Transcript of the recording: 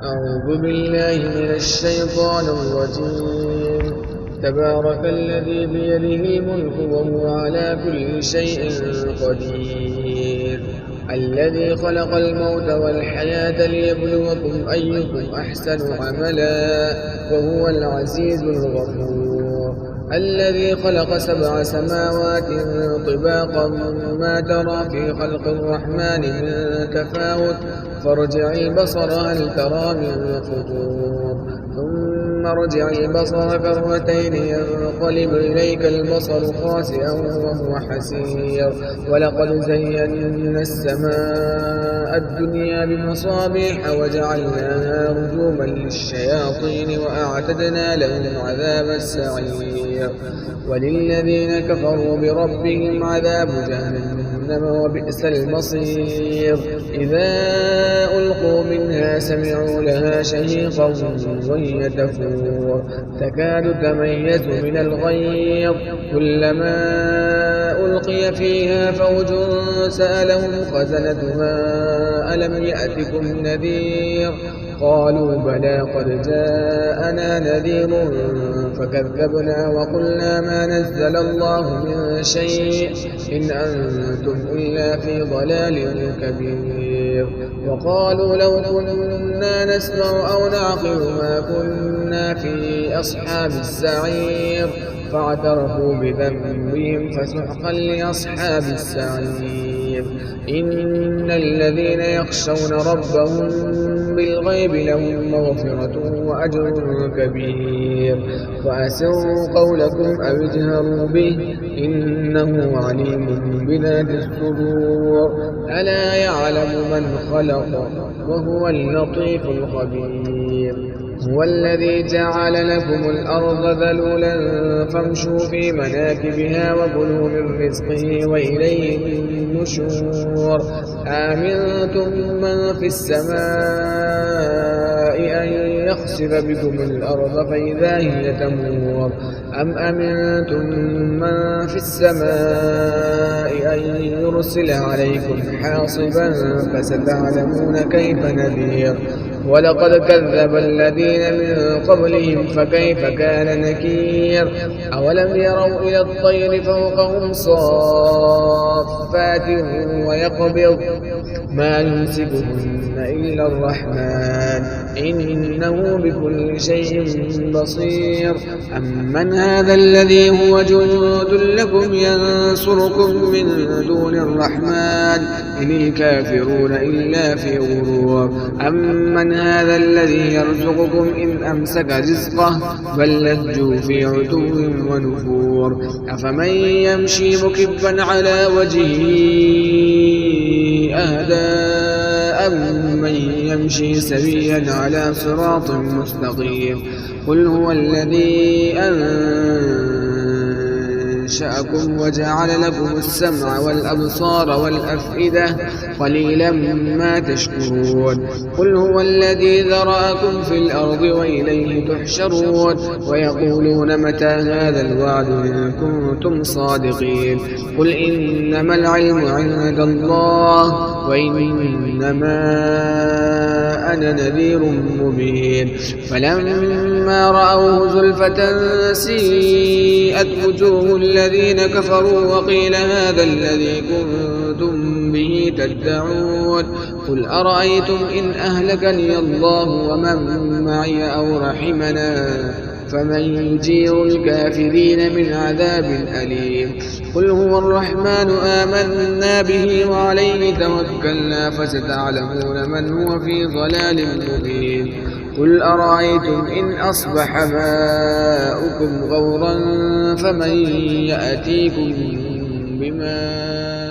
أعوذ بالله من الشيطان الرجيم. تبارك الذي بيده الملك وهو على كل شيء قدير، الذي خلق الموت والحياة ليبلوكم أيكم أحسن عملا وهو العزيز الغفور، الذي خلق 7 سماوات طباقا ما ترى في خلق الرحمن من تفاوت فارجع البصر هل ترى من فطور، ثم ارجع البصر كرتين ينقلب إليك البصر خاسئا وهو حسير، ولقد زينا السماء الدنيا بمصابيح وجعلناها رجوما للشياطين وأعتدنا لهم عذاب السعير، وللذين كفروا بربهم عذاب جهنم وبئس المصير. إذا ألقوا منها سمعوا لها شهيقا وهي تفور تكاد تميز من الغيظ، كلما ألقي فيها فوج سألهم خزنتها ألم يأتكم نذير، قالوا بلى قد جاءنا نذير فكذبنا وقلنا ما نزل الله من شيء إن أنتم إلا في ضلال كبير، وقالوا لو كنا نسمع أو نعقل ما كنا في أصحاب السعير، فاعترفوا بذنبهم فسحقا لأصحاب السعير. إن الذين يخشون ربهم بالغيب لهم مغفرة وأجر كبير، وأسروا قولكم أو اجهروا به إنه عليم بذات الصدور، ألا يعلم من خلق وهو اللطيف الخبير. هو الذي جعل لكم الأرض ذلولا فامشوا في مناكبها وكلوا من رزقه وإليه النشور، آمنتم من في السماء أن يخسف بكم الأرض فإذا هي تمور، أم أمنتم من في السماء أن يرسل عليكم حاصبا فستعلمون كيف نذير، ولقد كذب الذين من قبلهم فكيف كان نكير، أولم يروا إلى الطير فوقهم صافات ويقبض ما يمسكهن إلا الرحمن إنه بكل شيء بصير، أمن هذا الذي هو جند لكم ينصركم من دون الرحمن إن الكافرون إلا في غرور، أمن هذا الذي يرزقكم إن أمسك رزقه بل لجوا في عتو ونفور، أفمن يمشي مكبا على وجهه أهدى أمن يمشي سويا على صراط مستقيم، قل هو الذي أنشأكم وجعل لكم السمع والأبصار والأفئدة قليلا ما تشكرون، قل هو الذي ذرأكم في الأرض وإليه تحشرون، ويقولون متى هذا الوعد إن كنتم صادقين، قل إنما العلم عند الله وإنما أنا نذير مبين، فلما رأوه زلفة سيئت وجوه الذين كفروا وقيل هذا الذي كنتم به تدعون، قل أرأيتم إن أهلكني الله ومن معي أو رحمنا فمن يجير الكافرين من عذاب أليم، قل هو الرحمن آمنا به وعليه توكلنا فستعلمون من هو في ضلال مبين، قل أرأيتم إن أصبح ماؤكم غورا فمن يأتيكم بماء